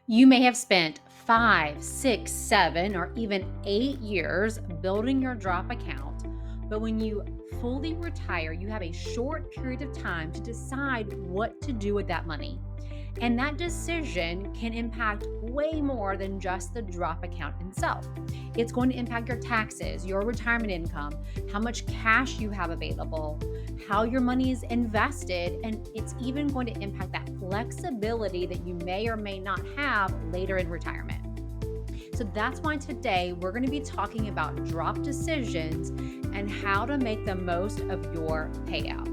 You may have spent 5, 6, 7, or even 8 years building your drop account, but when you fully retire, you have a short period of time to decide what to do with that money. And that decision can impact way more than just the drop account itself. It's going to impact your taxes, your retirement income, how much cash you have available, how your money is invested, and it's even going to impact that flexibility that you may or may not have later in retirement. So that's why today we're going to be talking about drop decisions and how to make the most of your payout.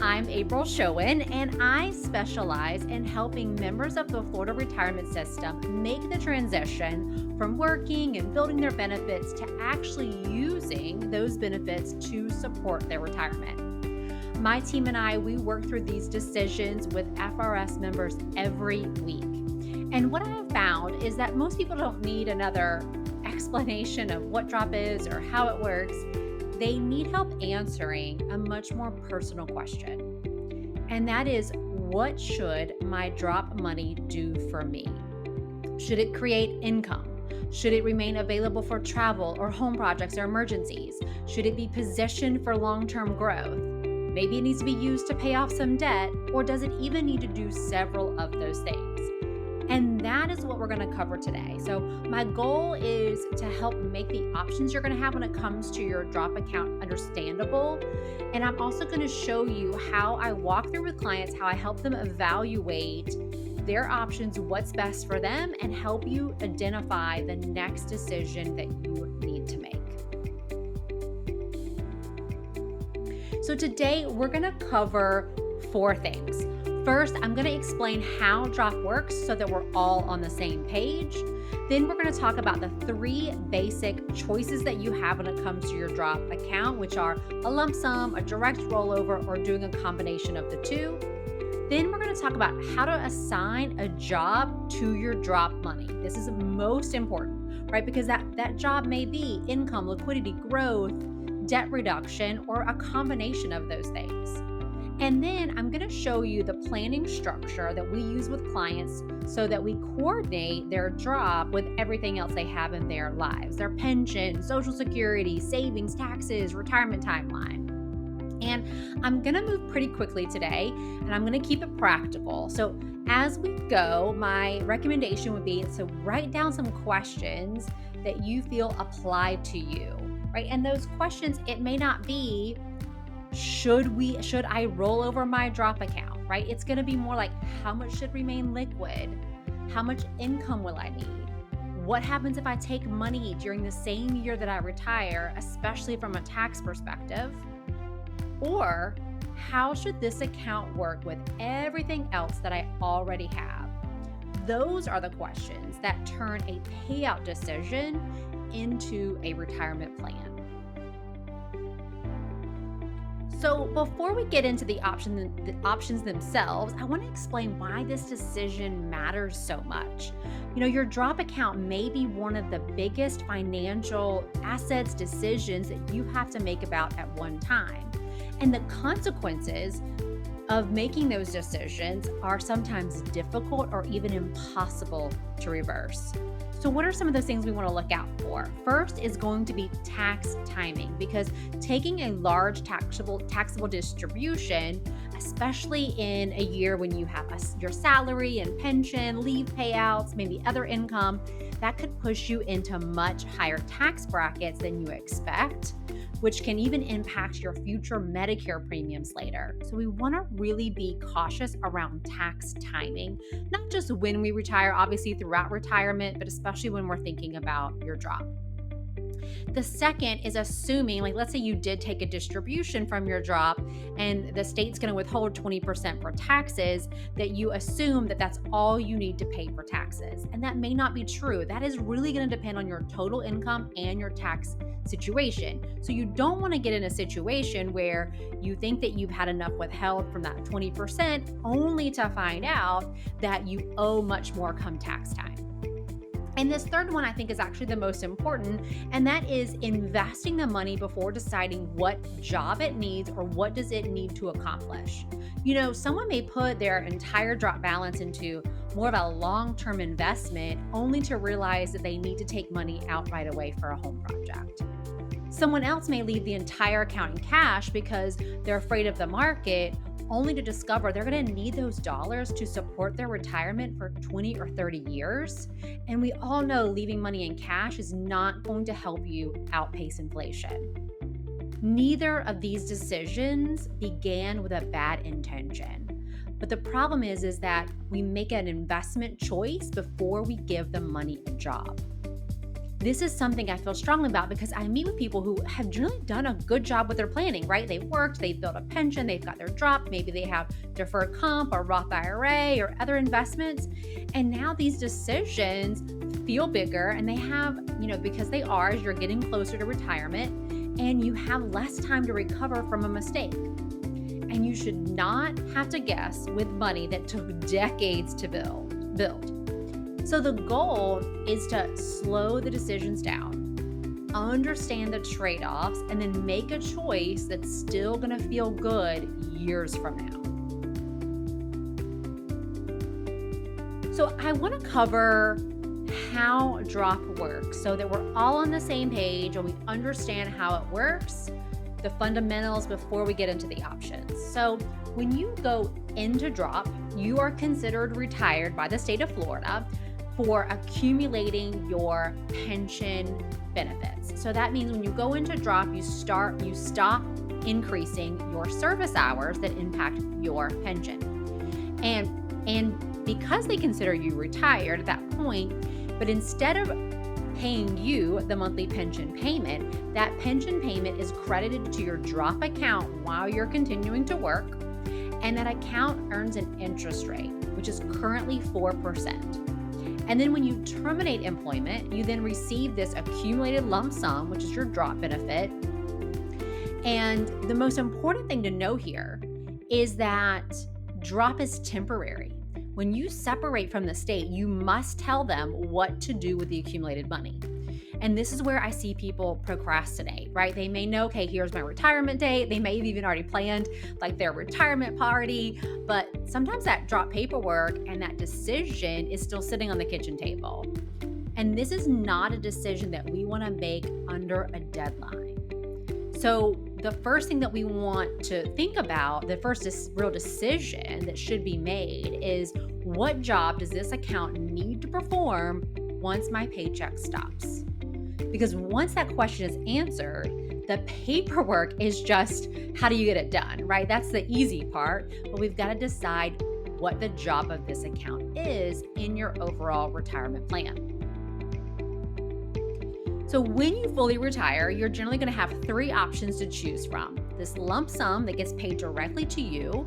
I'm April Schoen, and I specialize in helping members of the Florida retirement system make the transition from working and building their benefits to actually using those benefits to support their retirement. My team and I, we work through these decisions with FRS members every week. And what I have found is that most people don't need another explanation of what drop is or how it works. They need help answering a much more personal question. And that is, what should my drop money do for me? Should it create income? Should it remain available for travel or home projects or emergencies? Should it be positioned for long-term growth? Maybe it needs to be used to pay off some debt, or does it even need to do several of those things? And that is what we're going to cover today. So my goal is to help make the options you're going to have when it comes to your drop account understandable. And I'm also going to show you how I walk through with clients, how I help them evaluate their options, what's best for them, and help you identify the next decision that you need to make. So today we're going to cover 4 things. First, I'm going to explain how drop works so that we're all on the same page. Then we're going to talk about the 3 basic choices that you have when it comes to your drop account, which are a lump sum, a direct rollover, or doing a combination of the 2. Then we're going to talk about how to assign a job to your drop money. This is most important, right? Because that job may be income, liquidity, growth, debt reduction, or a combination of those things. And then I'm going to show you the planning structure that we use with clients so that we coordinate their drop with everything else they have in their lives, their pension, Social Security, savings, taxes, retirement timeline. And I'm going to move pretty quickly today, and I'm going to keep it practical. So as we go, my recommendation would be to write down some questions that you feel apply to you, right? And those questions, it may not be, should I roll over my drop account, right? It's going to be more like, how much should remain liquid? How much income will I need? What happens if I take money during the same year that I retire, especially from a tax perspective? Or how should this account work with everything else that I already have? Those are the questions that turn a payout decision into a retirement plan. So before we get into the options themselves, I want to explain why this decision matters so much. Your drop account may be one of the biggest financial assets decisions that you have to make about at one time. And the consequences of making those decisions are sometimes difficult or even impossible to reverse. So what are some of those things we want to look out for? First is going to be tax timing, because taking a large taxable distribution, especially in a year when you have your salary and pension, leave payouts, maybe other income, that could push you into much higher tax brackets than you expect, which can even impact your future Medicare premiums later. So we want to really be cautious around tax timing, not just when we retire, obviously throughout retirement, but especially when we're thinking about your drop. The second is assuming, let's say you did take a distribution from your drop and the state's going to withhold 20% for taxes, that you assume that that's all you need to pay for taxes. And that may not be true. That is really going to depend on your total income and your tax situation. So you don't want to get in a situation where you think that you've had enough withheld from that 20% only to find out that you owe much more come tax time. And this third one I think is actually the most important, and that is investing the money before deciding what job it needs or what does it need to accomplish. Someone may put their entire drop balance into more of a long-term investment only to realize that they need to take money out right away for a home project. Someone else may leave the entire account in cash because they're afraid of the market, only to discover they're going to need those dollars to support their retirement for 20 or 30 years. And we all know leaving money in cash is not going to help you outpace inflation. Neither of these decisions began with a bad intention. But the problem is that we make an investment choice before we give the money a job. This is something I feel strongly about because I meet with people who have generally done a good job with their planning, right? They've worked, they've built a pension, they've got their drop, maybe they have deferred comp or Roth IRA or other investments. And now these decisions feel bigger and they have, because they are, as you're getting closer to retirement and you have less time to recover from a mistake. And you should not have to guess with money that took decades to build. So the goal is to slow the decisions down, understand the trade-offs, and then make a choice that's still going to feel good years from now. So I want to cover how drop works so that we're all on the same page and we understand how it works, the fundamentals before we get into the options. So when you go into drop, you are considered retired by the state of Florida for accumulating your pension benefits. So that means when you go into drop, you stop increasing your service hours that impact your pension. And because they consider you retired at that point, but instead of paying you the monthly pension payment, that pension payment is credited to your drop account while you're continuing to work, and that account earns an interest rate, which is currently 4%. And then when you terminate employment, you then receive this accumulated lump sum, which is your drop benefit. And the most important thing to know here is that drop is temporary. When you separate from the state, you must tell them what to do with the accumulated money. And this is where I see people procrastinate, right? They may know, okay, here's my retirement date. They may have even already planned like their retirement party, but sometimes that drop paperwork and that decision is still sitting on the kitchen table. And this is not a decision that we want to make under a deadline. So the first thing that we want to think about, the first real decision that should be made is, what job does this account need to perform once my paycheck stops? Because once that question is answered, the paperwork is just, how do you get it done, right? That's the easy part, but we've got to decide what the job of this account is in your overall retirement plan. So when you fully retire, you're generally going to have 3 options to choose from: this lump sum that gets paid directly to you,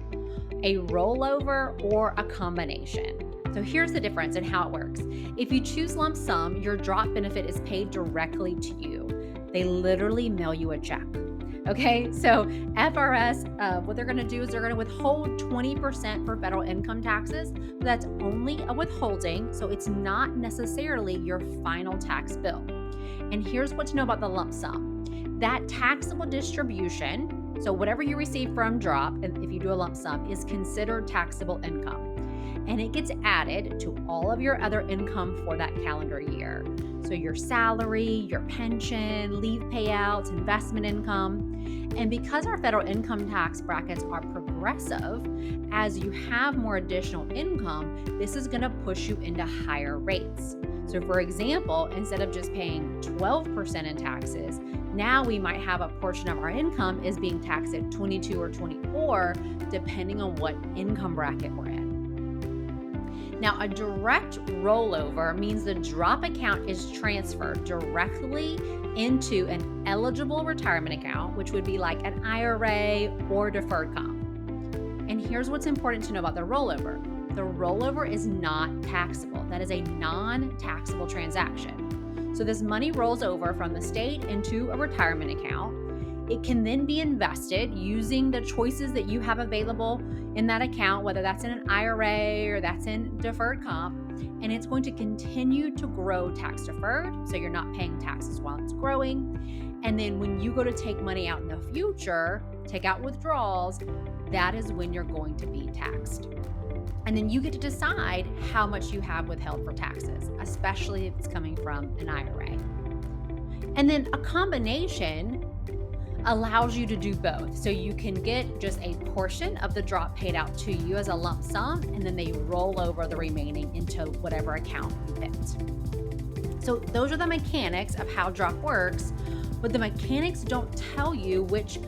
a rollover, or a combination. So here's the difference in how it works. If you choose lump sum, your drop benefit is paid directly to you. They literally mail you a check. Okay, so FRS, what they're going to do is they're going to withhold 20% for federal income taxes. But that's only a withholding, so it's not necessarily your final tax bill. And here's what to know about the lump sum. That taxable distribution, so whatever you receive from drop, and if you do a lump sum, is considered taxable income. And it gets added to all of your other income for that calendar year. So your salary, your pension, leave payouts, investment income. And because our federal income tax brackets are progressive, as you have more additional income, this is going to push you into higher rates. So for example, instead of just paying 12% in taxes, now we might have a portion of our income is being taxed at 22 or 24, depending on what income bracket we're in. Now, a direct rollover means the drop account is transferred directly into an eligible retirement account, which would be like an IRA or deferred comp. And here's what's important to know about the rollover. The rollover is not taxable. That is a non-taxable transaction. So this money rolls over from the state into a retirement account. It can then be invested using the choices that you have available in that account, whether that's in an IRA or that's in deferred comp, and it's going to continue to grow tax deferred, so you're not paying taxes while it's growing. And then when you go to take money out in the future, take out withdrawals, that is when you're going to be taxed. And then you get to decide how much you have withheld for taxes, especially if it's coming from an IRA. And then a combination allows you to do both. So you can get just a portion of the drop paid out to you as a lump sum, and then they roll over the remaining into whatever account you picked. So those are the mechanics of how drop works, but the mechanics don't tell you which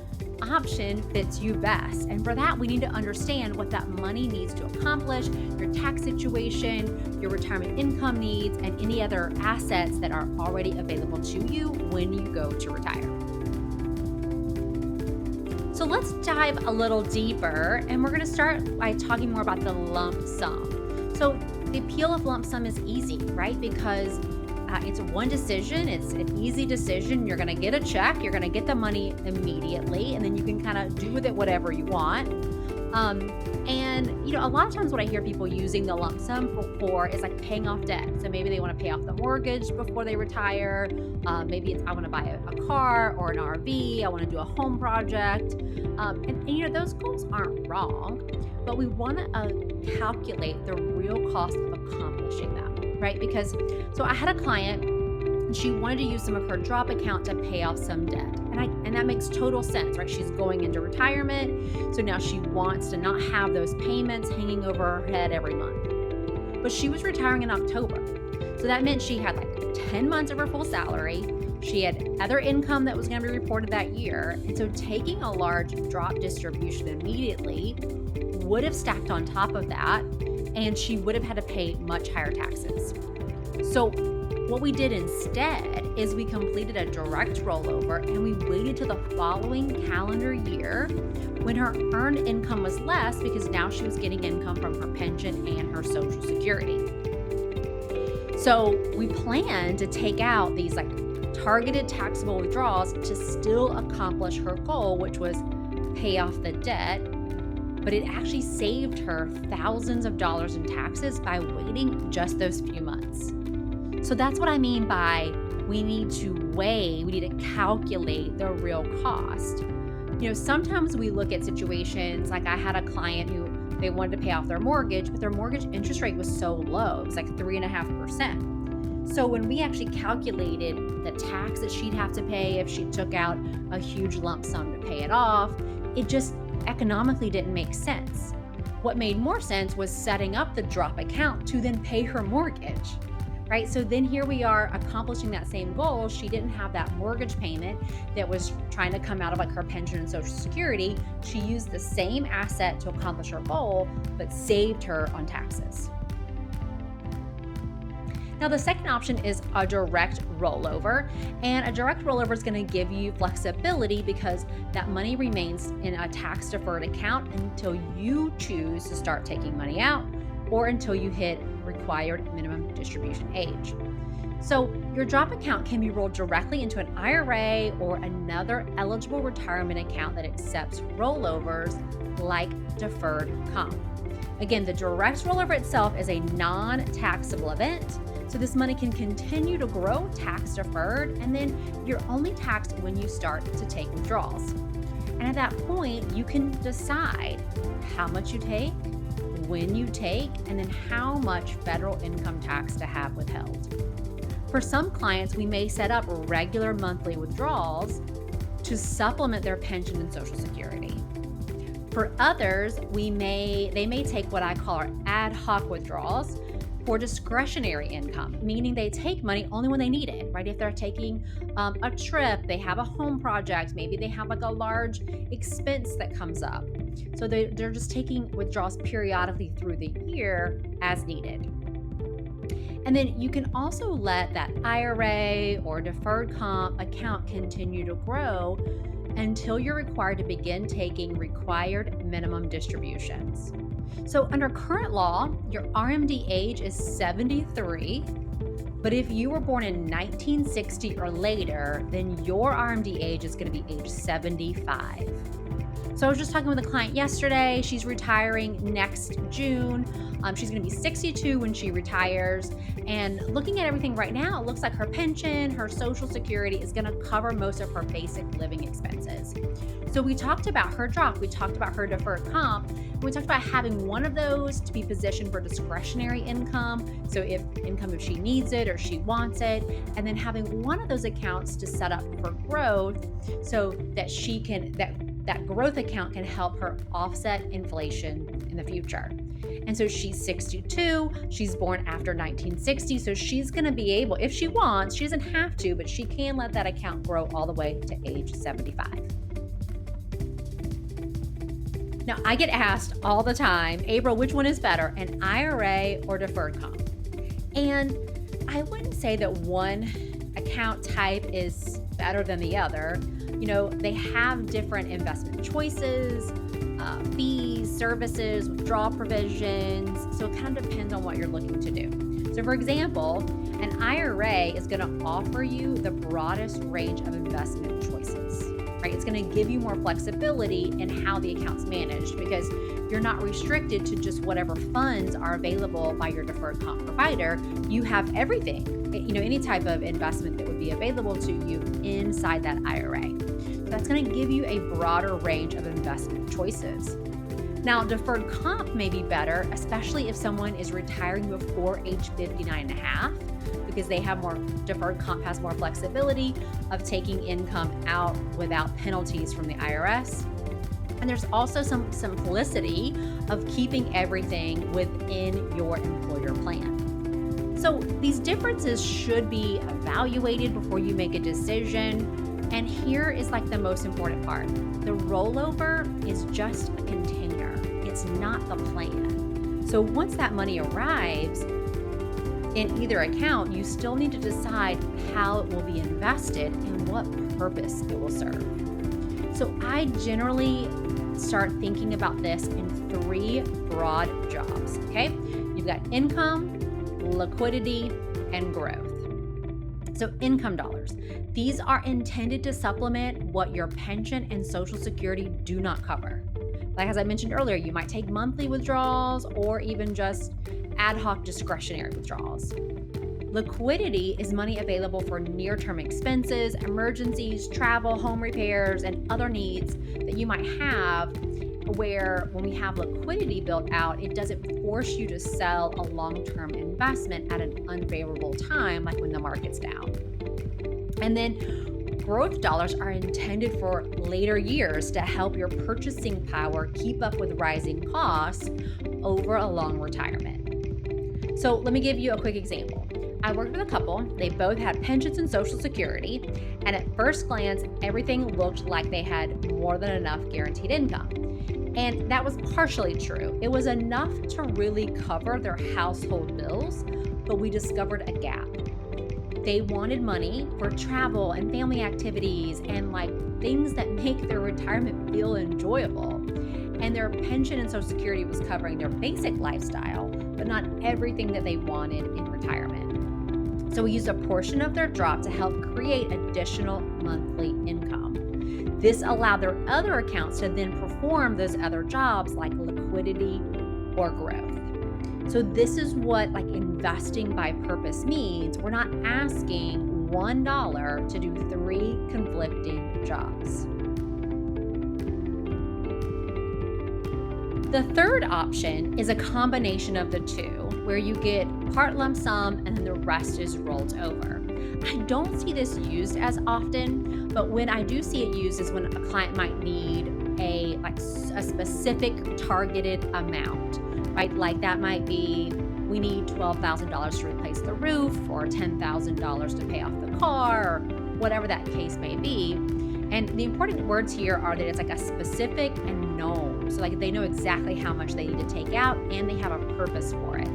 option fits you best. And for that, we need to understand what that money needs to accomplish, your tax situation, your retirement income needs, and any other assets that are already available to you when you go to retire. So let's dive a little deeper, and we're going to start by talking more about the lump sum. So the appeal of lump sum is easy, right? Because it's one decision. It's an easy decision. You're going to get a check. You're going to get the money immediately, and then you can kind of do with it whatever you want. And a lot of times what I hear people using the lump sum for is like paying off debt. So maybe they want to pay off the mortgage before they retire. Maybe it's I want to buy a car or an RV. I want to do a home project. And those goals aren't wrong, but we want to calculate the real cost of accomplishing them, right? Because so I had a client, and she wanted to use some of her drop account to pay off some debt. And that makes total sense, right? She's going into retirement, so now she wants to not have those payments hanging over her head every month. But she was retiring in October. So that meant she had like 10 months of her full salary. She had other income that was going to be reported that year. And so taking a large drop distribution immediately would have stacked on top of that, and she would have had to pay much higher taxes. So what we did instead is we completed a direct rollover, and we waited till the following calendar year when her earned income was less, because now she was getting income from her pension and her Social Security. So we planned to take out these like targeted taxable withdrawals to still accomplish her goal, which was pay off the debt, but it actually saved her thousands of dollars in taxes by waiting just those few months. So that's what I mean by we need to calculate the real cost. Sometimes we look at situations like I had a client who they wanted to pay off their mortgage, but their mortgage interest rate was so low. It was like 3.5%. So when we actually calculated the tax that she'd have to pay if she took out a huge lump sum to pay it off, it just economically didn't make sense. What made more sense was setting up the drop account to then pay her mortgage. Right? So then here we are accomplishing that same goal. She didn't have that mortgage payment that was trying to come out of like her pension and Social Security. She used the same asset to accomplish her goal, but saved her on taxes. Now, the second option is a direct rollover, and a direct rollover is going to give you flexibility because that money remains in a tax deferred account until you choose to start taking money out or until you hit required minimum distribution age. So your drop account can be rolled directly into an IRA or another eligible retirement account that accepts rollovers like deferred comp. Again, the direct rollover itself is a non-taxable event, so this money can continue to grow tax deferred, and then you're only taxed when you start to take withdrawals. And at that point, you can decide how much you take, when you take, and then how much federal income tax to have withheld. For some clients, we may set up regular monthly withdrawals to supplement their pension and Social Security. For others, they may take what I call our ad hoc withdrawals for discretionary income, meaning they take money only when they need it, right? If they're taking a trip, they have a home project, maybe they have like a large expense that comes up. So they're just taking withdrawals periodically through the year as needed. And then you can also let that IRA or deferred comp account continue to grow until you're required to begin taking required minimum distributions. So under current law, your RMD age is 73, But if you were born in 1960 or later, then your RMD age is going to be age 75. So I was just talking with a client yesterday. She's retiring next June. She's going to be 62 when she retires. And looking at everything right now, it looks like her pension, her Social Security is going to cover most of her basic living expenses. So we talked about her drop. We talked about her deferred comp. We talked about having one of those to be positioned for discretionary income. So if she needs it or she wants it, and then having one of those accounts to set up for growth so that that growth account can help her offset inflation in the future. And so she's 62, she's born after 1960, so she's going to be able, if she wants, she doesn't have to, but she can let that account grow all the way to age 75. Now, I get asked all the time, April, which one is better, an IRA or deferred comp? And I wouldn't say that one account type is better than the other. They have different investment choices, fees, services, withdrawal provisions. So it kind of depends on what you're looking to do. So for example, an IRA is going to offer you the broadest range of investment choices, right? It's going to give you more flexibility in how the account's managed because you're not restricted to just whatever funds are available by your deferred comp provider. You have everything, any type of investment that would be available to you inside that IRA. So that's going to give you a broader range of investment choices. Now, deferred comp may be better, especially if someone is retiring before age 59 and a half, because deferred comp has more flexibility of taking income out without penalties from the IRS. And there's also some simplicity of keeping everything within your employer plan. So these differences should be evaluated before you make a decision. And here is the most important part. The rollover is just a container. It's not the plan. So once that money arrives in either account, you still need to decide how it will be invested and what purpose it will serve. So I generally start thinking about this in 3 broad jobs, okay? You've got income, liquidity, and growth. So income dollars. These are intended to supplement what your pension and Social Security do not cover. As I mentioned earlier, you might take monthly withdrawals or even just ad hoc discretionary withdrawals. Liquidity is money available for near-term expenses, emergencies, travel, home repairs, and other needs that you might have, where when we have liquidity built out, it doesn't force you to sell a long-term investment at an unfavorable time, like when the market's down. And then growth dollars are intended for later years to help your purchasing power keep up with rising costs over a long retirement. So let me give you a quick example. I worked with a couple. They both had pensions and Social Security, and at first glance, everything looked like they had more than enough guaranteed income. And that was partially true. It was enough to really cover their household bills, but we discovered a gap. They wanted money for travel and family activities and things that make their retirement feel enjoyable. And their pension and Social Security was covering their basic lifestyle, but not everything that they wanted in retirement. So we used a portion of their drop to help create additional monthly income. This allowed their other accounts to then perform those other jobs like liquidity or growth. So this is what investing by purpose means. We're not asking $1 to do 3 conflicting jobs. The third option is a combination of the two, where you get part lump sum and then the rest is rolled over. I don't see this used as often, but when I do see it used is when a client might need a specific targeted amount, right? That might be, we need $12,000 to replace the roof or $10,000 to pay off the car, or whatever that case may be. And the important words here are that it's a specific and known. So they know exactly how much they need to take out and they have a purpose for it.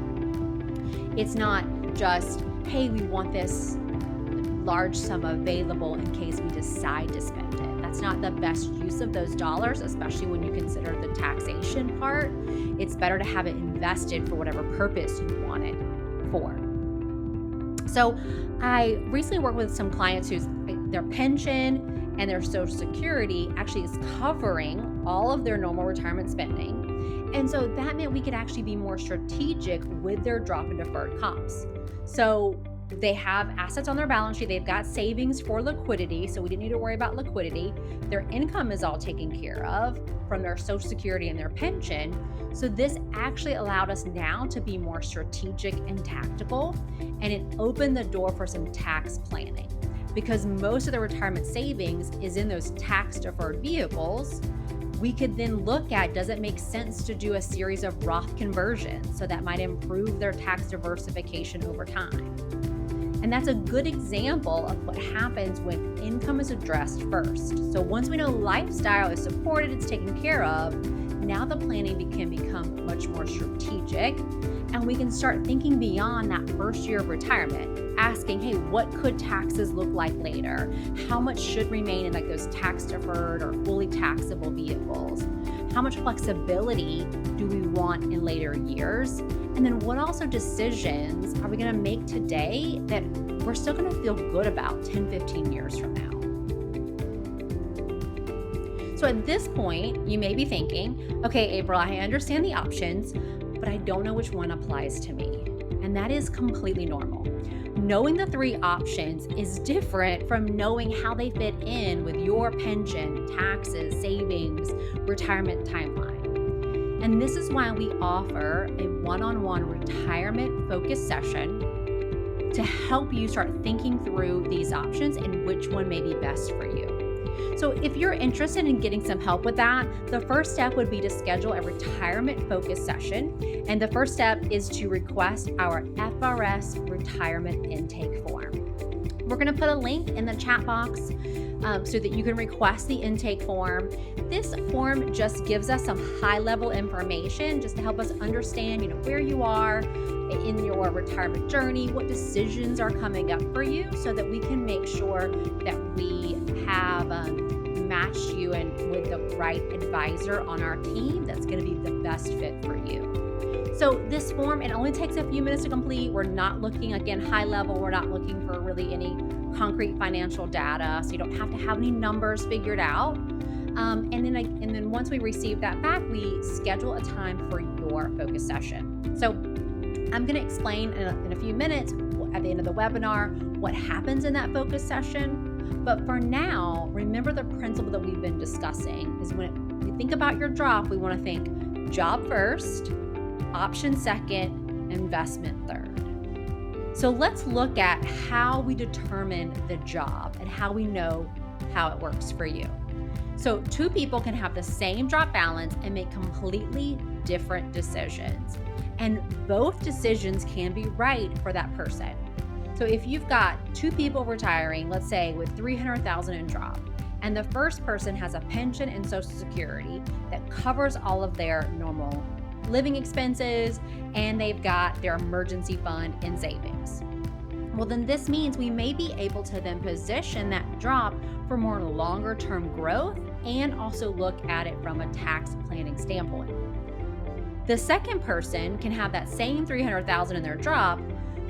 It's not just, hey, we want this large sum available in case we decide to spend it. That's not the best use of those dollars, especially when you consider the taxation part. It's better to have it invested for whatever purpose you want it for. So I recently worked with some clients whose their pension and their Social Security actually is covering all of their normal retirement spending. And so that meant we could actually be more strategic with their drop and deferred comps. So they have assets on their balance sheet. They've got savings for liquidity, so we didn't need to worry about liquidity. Their income is all taken care of from their Social Security and their pension. So this actually allowed us now to be more strategic and tactical, and it opened the door for some tax planning. Because most of the retirement savings is in those tax deferred vehicles, we could then look at, does it make sense to do a series of Roth conversions? So that might improve their tax diversification over time. And that's a good example of what happens when income is addressed first. So once we know lifestyle is supported, it's taken care of, now the planning can become much more strategic, and we can start thinking beyond that first year of retirement, asking, hey, what could taxes look like later? How much should remain in like those tax deferred or fully taxable vehicles? How much flexibility do we want in later years? And then what also decisions are we going to make today that we're still going to feel good about 10, 15 years from now? So at this point, you may be thinking, okay, April, I understand the options, but I don't know which one applies to me. And that is completely normal. Knowing the 3 options is different from knowing how they fit in with your pension, taxes, savings, retirement timeline. And this is why we offer a one-on-one retirement focus session to help you start thinking through these options and which one may be best for you. So if you're interested in getting some help with that, the first step would be to schedule a retirement focus session. And the first step is to request our FRS retirement intake form. We're going to put a link in the chat box so that you can request the intake form. This form just gives us some high-level information just to help us understand, where you are in your retirement journey, what decisions are coming up for you, so that we can make sure that we have matched you and with the right advisor on our team that's going to be the best fit for you. So this form, it only takes a few minutes to complete. We're not looking, again, high level. We're not looking for really any concrete financial data. So you don't have to have any numbers figured out. And then once we receive that back, we schedule a time for your focus session. So I'm going to explain in a few minutes at the end of the webinar what happens in that focus session. But for now, remember the principle that we've been discussing is when we think about your drop, we want to think job first, option second, investment third. So let's look at how we determine the job and how we know how it works for you. So 2 people can have the same drop balance and make completely different decisions. And both decisions can be right for that person. So if you've got 2 people retiring, let's say with $300,000 in drop, and the first person has a pension and Social Security that covers all of their normal living expenses, and they've got their emergency fund and savings. Well, then this means we may be able to then position that drop for more longer term growth and also look at it from a tax planning standpoint. The second person can have that same $300,000 in their drop,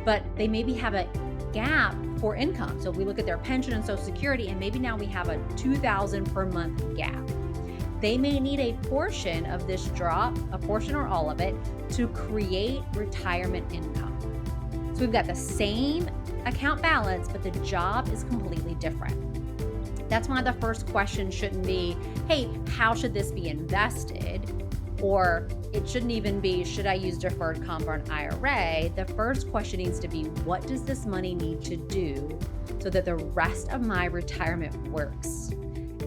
but they maybe have a gap for income. So if we look at their pension and Social Security, and maybe now we have a $2,000 per month gap. They may need a portion of this drop, a portion or all of it, to create retirement income. So we've got the same account balance, but the job is completely different. That's why the first question shouldn't be, hey, how should this be invested? Or it shouldn't even be, should I use deferred comp or an IRA? The first question needs to be, what does this money need to do so that the rest of my retirement works?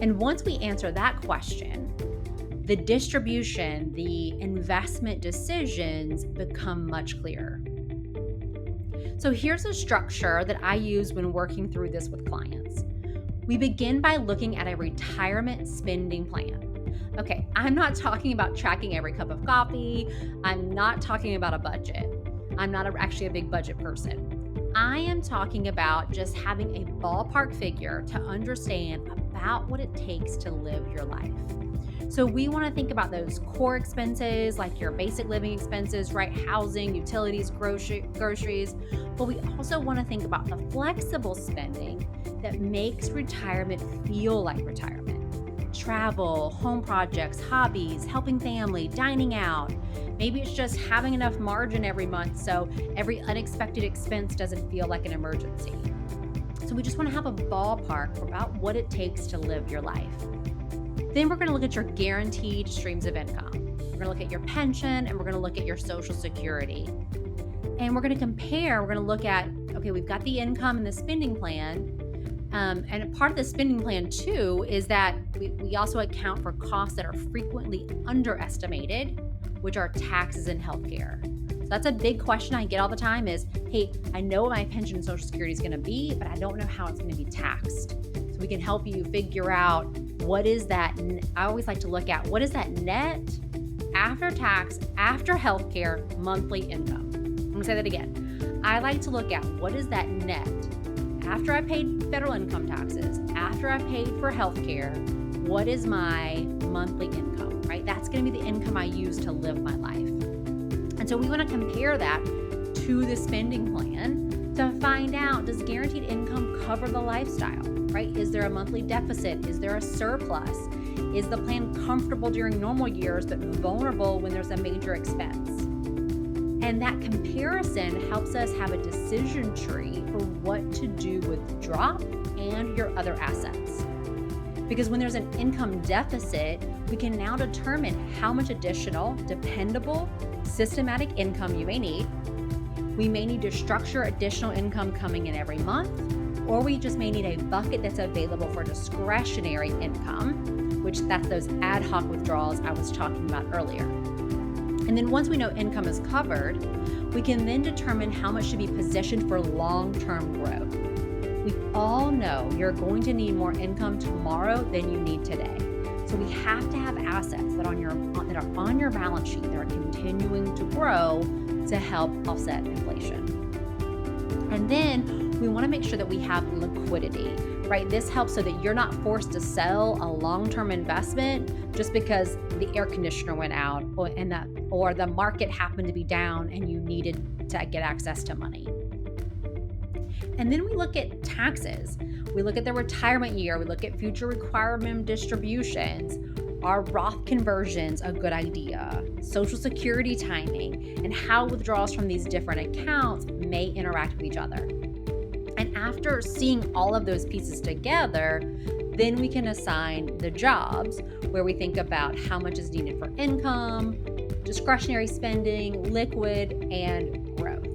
And once we answer that question, the distribution, the investment decisions become much clearer. So here's a structure that I use when working through this with clients. We begin by looking at a retirement spending plan. Okay, I'm not talking about tracking every cup of coffee. I'm not talking about a budget. I'm not actually a big budget person. I am talking about just having a ballpark figure to understand about what it takes to live your life. So we want to think about those core expenses like your basic living expenses, right? Housing, utilities, groceries. But we also want to think about the flexible spending that makes retirement feel like retirement. Travel, home projects, hobbies, helping family, dining out. Maybe it's just having enough margin every month so every unexpected expense doesn't feel like an emergency. So we just want to have a ballpark for about what it takes to live your life. Then we're going to look at your guaranteed streams of income. We're going to look at your pension, and we're going to look at your Social Security. And we're going to compare, we're going to look at, okay, we've got the income and the spending plan. And part of the spending plan too is that we also account for costs that are frequently underestimated, which are taxes and healthcare. So that's a big question I get all the time is, hey, I know what my pension and Social Security is going to be, but I don't know how it's going to be taxed. So we can help you figure out what is that. I always like to look at what is that net after tax, after healthcare, monthly income. I'm going to say that again. I like to look at what is that net after I paid federal income taxes, after I paid for healthcare, what is my monthly income, right? That's going to be the income I use to live my life. And so we want to compare that to the spending plan to find out, does guaranteed income cover the lifestyle, right? Is there a monthly deficit? Is there a surplus? Is the plan comfortable during normal years but vulnerable when there's a major expense? And that comparison helps us have a decision tree for what to do with drop and your other assets. Because when there's an income deficit, we can now determine how much additional, dependable, systematic income you may need. We may need to structure additional income coming in every month, or we just may need a bucket that's available for discretionary income, which that's those ad hoc withdrawals I was talking about earlier. And then once we know income is covered, we can then determine how much should be positioned for long-term growth. We all know you're going to need more income tomorrow than you need today. So we have to have assets that are on your balance sheet that are continuing to grow to help offset inflation. And then we want to make sure that we have liquidity, right? This helps so that you're not forced to sell a long-term investment just because the air conditioner went out or the market happened to be down and you needed to get access to money. And then we look at taxes. We look at the retirement year. We look at future requirement distributions. Are Roth conversions a good idea? Social Security timing, and how withdrawals from these different accounts may interact with each other. And after seeing all of those pieces together, then we can assign the jobs where we think about how much is needed for income, discretionary spending, liquid, and growth.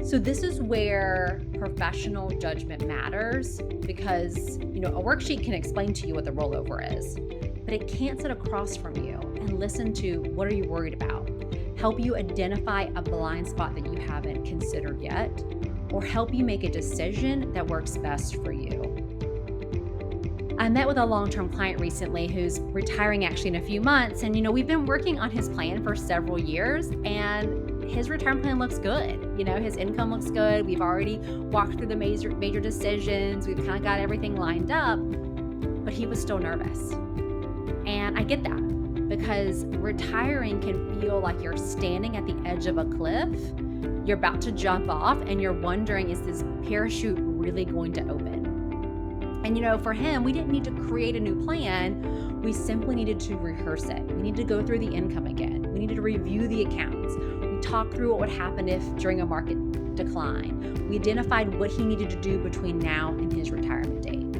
So this is where professional judgment matters because, a worksheet can explain to you what the rollover is, but it can't sit across from you and listen to what are you worried about, help you identify a blind spot that you haven't considered yet, or help you make a decision that works best for you. I met with a long-term client recently who's retiring actually in a few months. And, we've been working on his plan for several years and his retirement plan looks good. His income looks good. We've already walked through the major decisions. We've kind of got everything lined up, but he was still nervous. And I get that because retiring can feel like you're standing at the edge of a cliff. You're about to jump off and you're wondering, is this parachute really going to open? And for him, we didn't need to create a new plan. We simply needed to rehearse it. We needed to go through the income again. We needed to review the accounts. We talked through what would happen if during a market decline. We identified what he needed to do between now and his retirement date.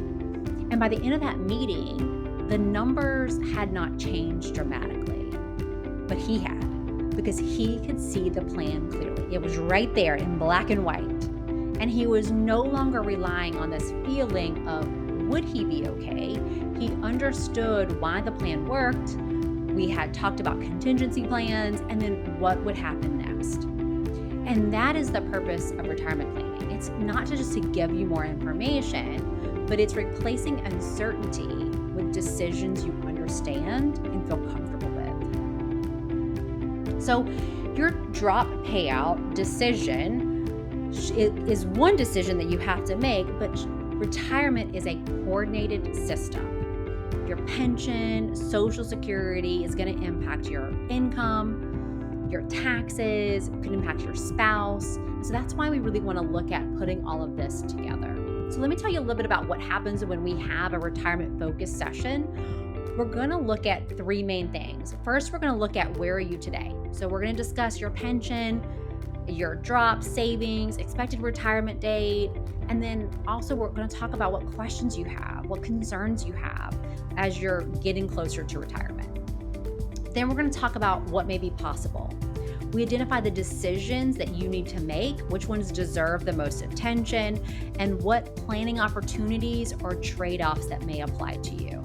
And by the end of that meeting, the numbers had not changed dramatically, but he had, because he could see the plan clearly. It was right there in black and white. And he was no longer relying on this feeling of, would he be okay? He understood why the plan worked. We had talked about contingency plans and then what would happen next. And that is the purpose of retirement planning. It's not just to give you more information, but it's replacing uncertainty with decisions you understand and feel comfortable with. So your drop payout decision is one decision that you have to make, but retirement is a coordinated system. Your pension, Social Security is going to impact your income, your taxes, it could impact your spouse. So that's why we really want to look at putting all of this together. So let me tell you a little bit about what happens when we have a retirement focused session. We're going to look at three main things. First, we're going to look at where are you today? So we're going to discuss your pension, your drop, savings, expected retirement date, and then also we're going to talk about what questions you have, what concerns you have as you're getting closer to retirement. Then we're going to talk about what may be possible. We identify the decisions that you need to make, which ones deserve the most attention, and what planning opportunities or trade-offs that may apply to you.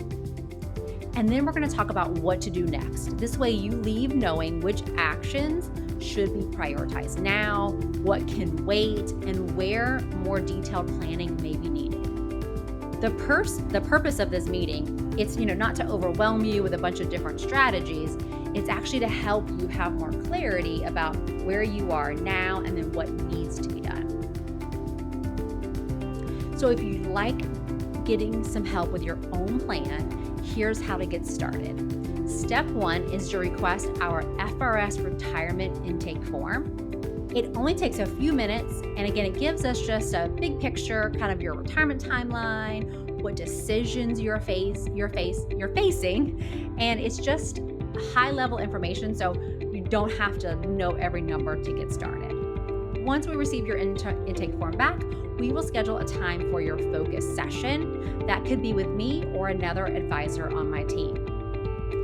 And then we're going to talk about what to do next. This way you leave knowing which actions should be prioritized now, what can wait, and where more detailed planning may be needed. The purpose of this meeting, it's not to overwhelm you with a bunch of different strategies. It's actually to help you have more clarity about where you are now and then what needs to be done. So if you'd like getting some help with your own plan, here's how to get started. Step 1 is to request our FRS retirement intake form. It only takes a few minutes, and again, it gives us just a big picture, kind of your retirement timeline, what decisions you're facing, and it's just high-level information, so you don't have to know every number to get started. Once we receive your intake form back, we will schedule a time for your focus session. That could be with me or another advisor on my team.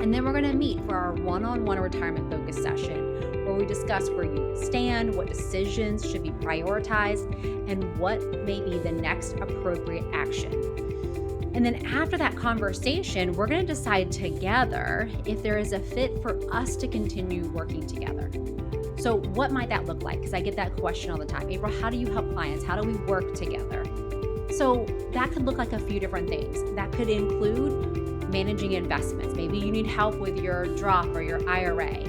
And then we're going to meet for our one-on-one retirement focus session where we discuss where you stand, what decisions should be prioritized, and what may be the next appropriate action. And then after that conversation, we're going to decide together if there is a fit for us to continue working together. So what might that look like? Because I get that question all the time. April, how do you help clients? How do we work together? So that could look like a few different things. That could include managing investments. Maybe you need help with your drop or your IRA.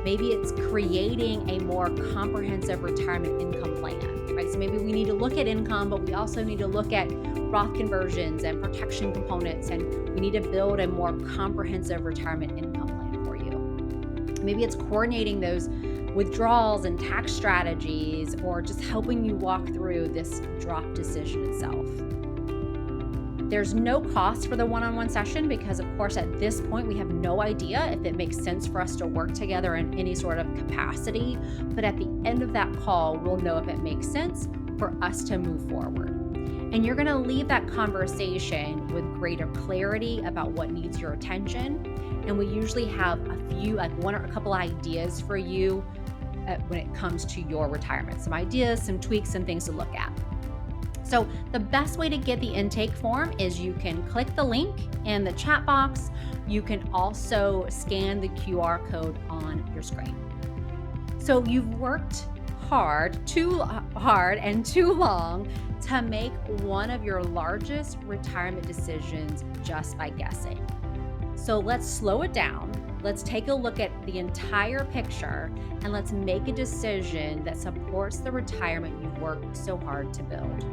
Maybe it's creating a more comprehensive retirement income plan, right? So maybe we need to look at income, but we also need to look at Roth conversions and protection components, and we need to build a more comprehensive retirement income plan for you. Maybe it's coordinating those withdrawals and tax strategies, or just helping you walk through this drop decision itself. There's no cost for the one-on-one session because, of course, at this point, we have no idea if it makes sense for us to work together in any sort of capacity. But at the end of that call, we'll know if it makes sense for us to move forward. And you're going to leave that conversation with greater clarity about what needs your attention. And we usually have a few, like one or a couple ideas for you when it comes to your retirement. Some ideas, some tweaks, some things to look at. So the best way to get the intake form is you can click the link in the chat box. You can also scan the QR code on your screen. So you've worked too hard and too long to make one of your largest retirement decisions just by guessing. So let's slow it down. Let's take a look at the entire picture and let's make a decision that supports the retirement you've worked so hard to build.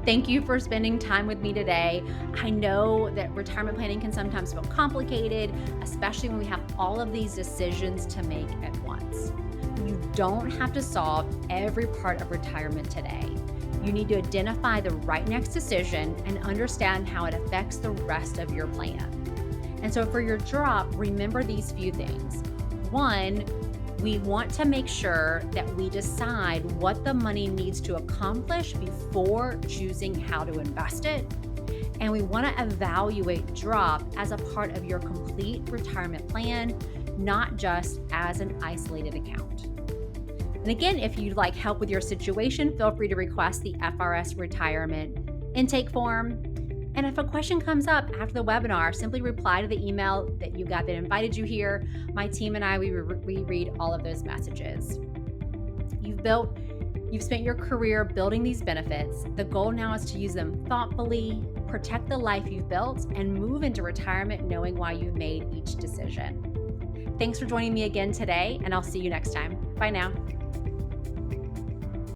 Thank you for spending time with me today. I know that retirement planning can sometimes feel complicated, especially when we have all of these decisions to make at once. You don't have to solve every part of retirement today. You need to identify the right next decision and understand how it affects the rest of your plan. And so for your drop, remember these few things. 1, we want to make sure that we decide what the money needs to accomplish before choosing how to invest it. And we want to evaluate drop as a part of your complete retirement plan, not just as an isolated account. And again, if you'd like help with your situation, feel free to request the FRS retirement intake form. And if a question comes up after the webinar, simply reply to the email that you got that invited you here. My team and I, we read all of those messages. You've spent your career building these benefits. The goal now is to use them thoughtfully, protect the life you've built, and move into retirement knowing why you've made each decision. Thanks for joining me again today, and I'll see you next time. Bye now.